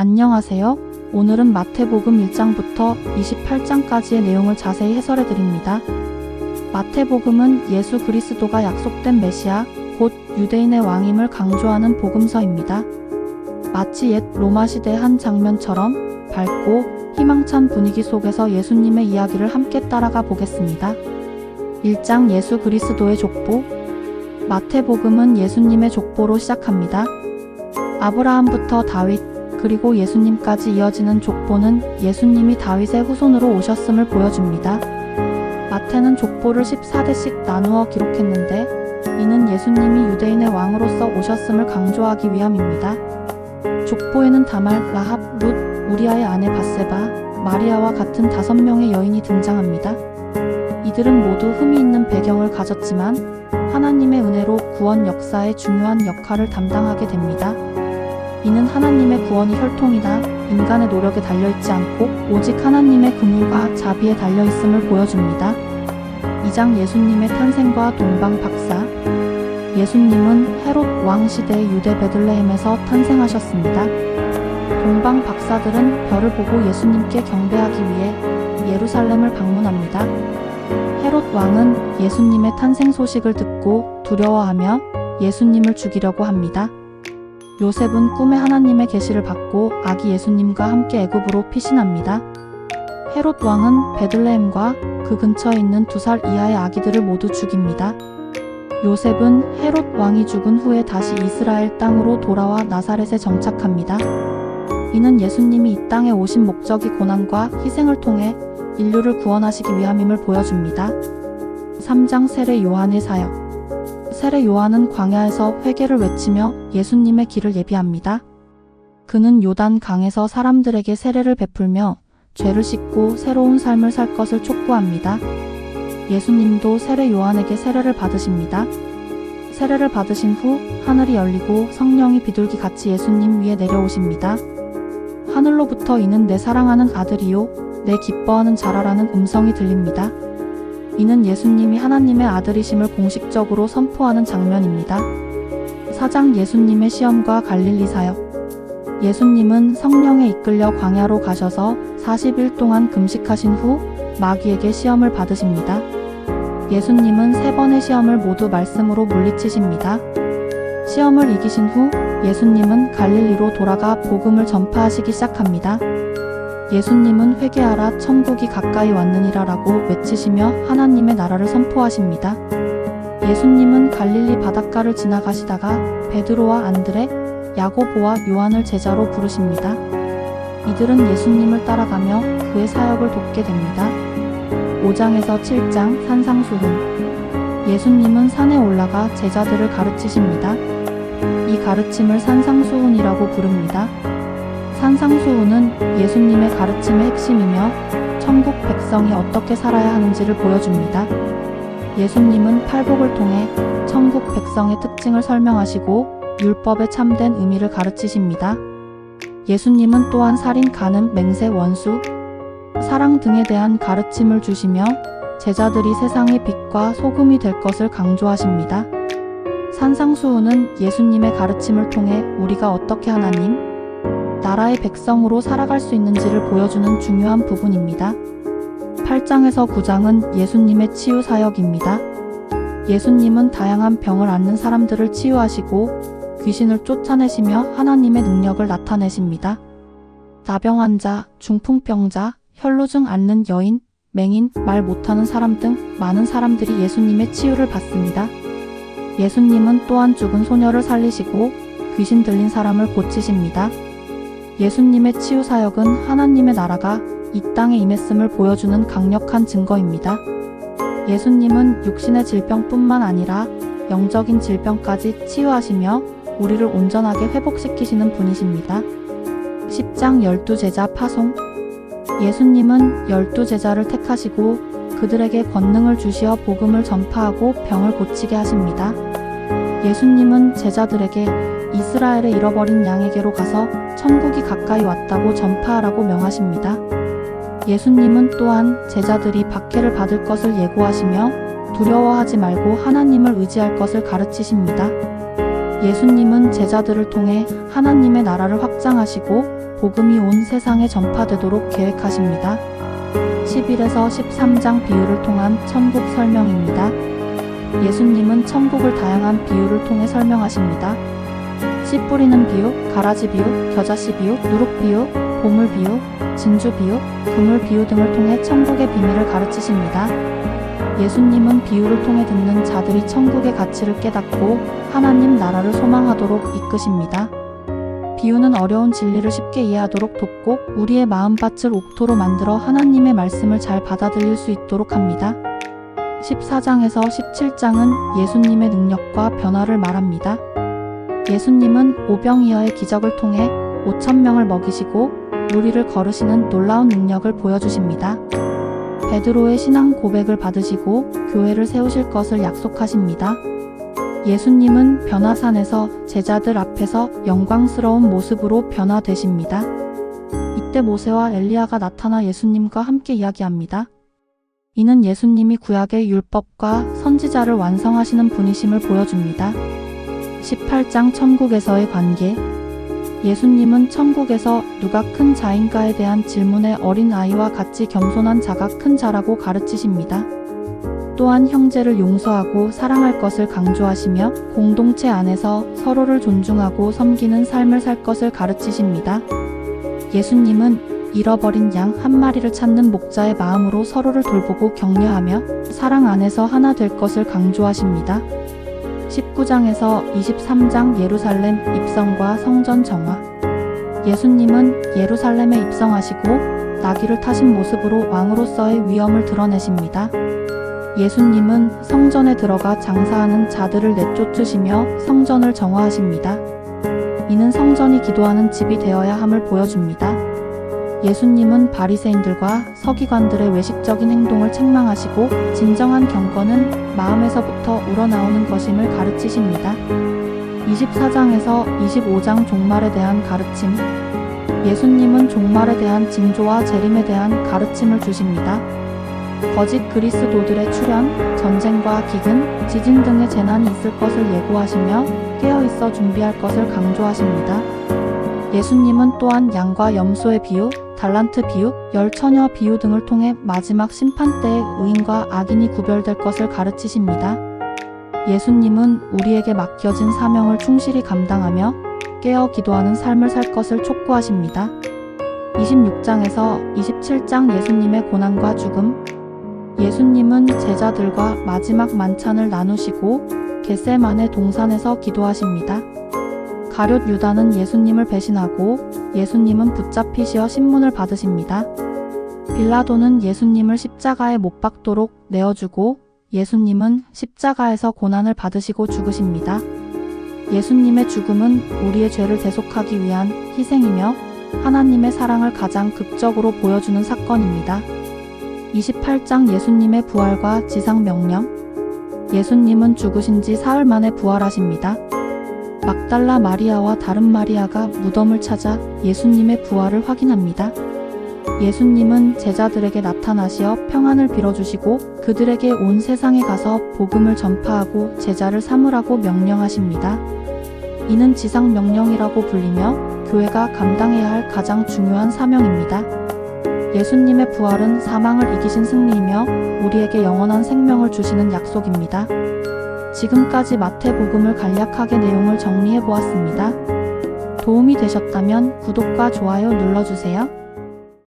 안녕하세요. 오늘은 마태복음 1장부터 28장까지의 내용을 자세히 해설해 드립니다. 마태복음은 예수 그리스도가 약속된 메시아, 곧 유대인의 왕임을 강조하는 복음서입니다. 마치 옛 로마 시대 한 장면처럼 밝고 희망찬 분위기 속에서 예수님의 이야기를 함께 따라가 보겠습니다. 1장 예수 그리스도의 족보. 마태복음은 예수님의 족보로 시작합니다. 아브라함부터 다윗, 그리고 예수님까지 이어지는 족보는 예수님이 다윗의 후손으로 오셨음을 보여줍니다. 마태는 족보를 14대씩 나누어 기록했는데 이는 예수님이 유대인의 왕으로서 오셨음을 강조하기 위함입니다. 족보에는 다말, 라합, 룻, 우리아의 아내 밧세바, 마리아와 같은 5명의 여인이 등장합니다. 이들은 모두 흠이 있는 배경을 가졌지만 하나님의 은혜로 구원 역사에 중요한 역할을 담당하게 됩니다. 이는 하나님의 구원이 혈통이나 인간의 노력에 달려있지 않고 오직 하나님의 긍휼과 자비에 달려있음을 보여줍니다. 2장 예수님의 탄생과 동방 박사. 예수님은 헤롯 왕 시대의 유대 베들레헴에서 탄생하셨습니다. 동방 박사들은 별을 보고 예수님께 경배하기 위해 예루살렘을 방문합니다. 헤롯 왕은 예수님의 탄생 소식을 듣고 두려워하며 예수님을 죽이려고 합니다. 요셉은 꿈에 하나님의 계시를 받고 아기 예수님과 함께 애굽으로 피신합니다. 헤롯 왕은 베들레헴과 그 근처에 있는 2살 이하의 아기들을 모두 죽입니다. 요셉은 헤롯 왕이 죽은 후에 다시 이스라엘 땅으로 돌아와 나사렛에 정착합니다. 이는 예수님이 이 땅에 오신 목적이 고난과 희생을 통해 인류를 구원하시기 위함임을 보여줍니다. 3장 세례 요한의 사역. 세례 요한은 광야에서 회개를 외치며 예수님의 길을 예비합니다. 그는 요단 강에서 사람들에게 세례를 베풀며 죄를 씻고 새로운 삶을 살 것을 촉구합니다. 예수님도 세례 요한에게 세례를 받으십니다. 세례를 받으신 후 하늘이 열리고 성령이 비둘기 같이 예수님 위에 내려오십니다. 하늘로부터 이는 내 사랑하는 아들이요 내 기뻐하는 자라라는 음성이 들립니다. 이는 예수님이 하나님의 아들이심을 공식적으로 선포하는 장면입니다. 4장 예수님의 시험과 갈릴리 사역. 예수님은 성령에 이끌려 광야로 가셔서 40일 동안 금식하신 후 마귀에게 시험을 받으십니다. 예수님은 3번의 시험을 모두 말씀으로 물리치십니다. 시험을 이기신 후 예수님은 갈릴리로 돌아가 복음을 전파하시기 시작합니다. 예수님은 회개하라 천국이 가까이 왔느니라 라고 외치시며 하나님의 나라를 선포하십니다. 예수님은 갈릴리 바닷가를 지나가시다가 베드로와 안드레, 야고보와 요한을 제자로 부르십니다. 이들은 예수님을 따라가며 그의 사역을 돕게 됩니다. 5장에서 7장 산상수훈. 예수님은 산에 올라가 제자들을 가르치십니다. 이 가르침을 산상수훈이라고 부릅니다. 산상수훈은 예수님의 가르침의 핵심이며 천국 백성이 어떻게 살아야 하는지를 보여줍니다. 예수님은 팔복을 통해 천국 백성의 특징을 설명하시고 율법의 참된 의미를 가르치십니다. 예수님은 또한 살인, 간음, 맹세, 원수, 사랑 등에 대한 가르침을 주시며 제자들이 세상의 빛과 소금이 될 것을 강조하십니다. 산상수훈은 예수님의 가르침을 통해 우리가 어떻게 하나님, 나라의 백성으로 살아갈 수 있는지를 보여주는 중요한 부분입니다. 8장에서 9장은 예수님의 치유 사역입니다. 예수님은 다양한 병을 앓는 사람들을 치유하시고 귀신을 쫓아내시며 하나님의 능력을 나타내십니다. 나병 환자, 중풍병자, 혈루증 앓는 여인, 맹인, 말 못하는 사람 등 많은 사람들이 예수님의 치유를 받습니다. 예수님은 또한 죽은 소녀를 살리시고 귀신 들린 사람을 고치십니다. 예수님의 치유 사역은 하나님의 나라가 이 땅에 임했음을 보여주는 강력한 증거입니다. 예수님은 육신의 질병뿐만 아니라 영적인 질병까지 치유하시며 우리를 온전하게 회복시키시는 분이십니다. 10장 12제자 파송. 예수님은 12제자를 택하시고 그들에게 권능을 주시어 복음을 전파하고 병을 고치게 하십니다. 예수님은 제자들에게 이스라엘의 잃어버린 양에게로 가서 천국이 가까이 왔다고 전파하라고 명하십니다. 예수님은 또한 제자들이 박해를 받을 것을 예고하시며 두려워하지 말고 하나님을 의지할 것을 가르치십니다. 예수님은 제자들을 통해 하나님의 나라를 확장하시고 복음이 온 세상에 전파되도록 계획하십니다. 11에서 13장 비유를 통한 천국 설명입니다. 예수님은 천국을 다양한 비유를 통해 설명하십니다. 씨 뿌리는 비유, 가라지 비유, 겨자씨 비유, 누룩 비유, 보물 비유, 진주 비유, 그물 비유 등을 통해 천국의 비밀을 가르치십니다. 예수님은 비유를 통해 듣는 자들이 천국의 가치를 깨닫고 하나님 나라를 소망하도록 이끄십니다. 비유는 어려운 진리를 쉽게 이해하도록 돕고 우리의 마음밭을 옥토로 만들어 하나님의 말씀을 잘 받아들일 수 있도록 합니다. 14장에서 17장은 예수님의 능력과 변화를 말합니다. 예수님은 오병이어의 기적을 통해 5,000명을 먹이시고 무리를 거르시는 놀라운 능력을 보여주십니다. 베드로의 신앙 고백을 받으시고 교회를 세우실 것을 약속하십니다. 예수님은 변화산에서 제자들 앞에서 영광스러운 모습으로 변화되십니다. 이때 모세와 엘리야가 나타나 예수님과 함께 이야기합니다. 이는 예수님이 구약의 율법과 선지자를 완성하시는 분이심을 보여줍니다. 18장 천국에서의 관계. 예수님은 천국에서 누가 큰 자인가에 대한 질문에 어린 아이와 같이 겸손한 자가 큰 자라고 가르치십니다. 또한 형제를 용서하고 사랑할 것을 강조하시며 공동체 안에서 서로를 존중하고 섬기는 삶을 살 것을 가르치십니다. 예수님은 잃어버린 양 한 마리를 찾는 목자의 마음으로 서로를 돌보고 격려하며 사랑 안에서 하나 될 것을 강조하십니다. 19장에서 23장 예루살렘 입성과 성전 정화. 예수님은 예루살렘에 입성하시고 나귀를 타신 모습으로 왕으로서의 위엄을 드러내십니다. 예수님은 성전에 들어가 장사하는 자들을 내쫓으시며 성전을 정화하십니다. 이는 성전이 기도하는 집이 되어야 함을 보여줍니다. 예수님은 바리새인들과 서기관들의 외식적인 행동을 책망하시고 진정한 경건은 마음에서부터 우러나오는 것임을 가르치십니다. 24장에서 25장 종말에 대한 가르침. 예수님은 종말에 대한 징조와 재림에 대한 가르침을 주십니다. 거짓 그리스도들의 출현, 전쟁과 기근, 지진 등의 재난이 있을 것을 예고하시며 깨어있어 준비할 것을 강조하십니다. 예수님은 또한 양과 염소의 비유, 달란트 비유, 열 처녀 비유 등을 통해 마지막 심판 때의 의인과 악인이 구별될 것을 가르치십니다. 예수님은 우리에게 맡겨진 사명을 충실히 감당하며 깨어 기도하는 삶을 살 것을 촉구하십니다. 26장에서 27장 예수님의 고난과 죽음. 예수님은 제자들과 마지막 만찬을 나누시고 겟세마네 동산에서 기도하십니다. 가룟 유다는 예수님을 배신하고 예수님은 붙잡히시어 신문을 받으십니다. 빌라도는 예수님을 십자가에 못 박도록 내어주고 예수님은 십자가에서 고난을 받으시고 죽으십니다. 예수님의 죽음은 우리의 죄를 대속하기 위한 희생이며 하나님의 사랑을 가장 극적으로 보여주는 사건입니다. 28장 예수님의 부활과 지상 명령. 예수님은 죽으신 지 사흘 만에 부활하십니다. 막달라 마리아와 다른 마리아가 무덤을 찾아 예수님의 부활을 확인합니다. 예수님은 제자들에게 나타나시어 평안을 빌어주시고 그들에게 온 세상에 가서 복음을 전파하고 제자를 삼으라고 명령하십니다. 이는 지상 명령이라고 불리며 교회가 감당해야 할 가장 중요한 사명입니다. 예수님의 부활은 사망을 이기신 승리이며 우리에게 영원한 생명을 주시는 약속입니다. 지금까지 마태복음을 간략하게 내용을 정리해 보았습니다. 도움이 되셨다면 구독과 좋아요 눌러주세요.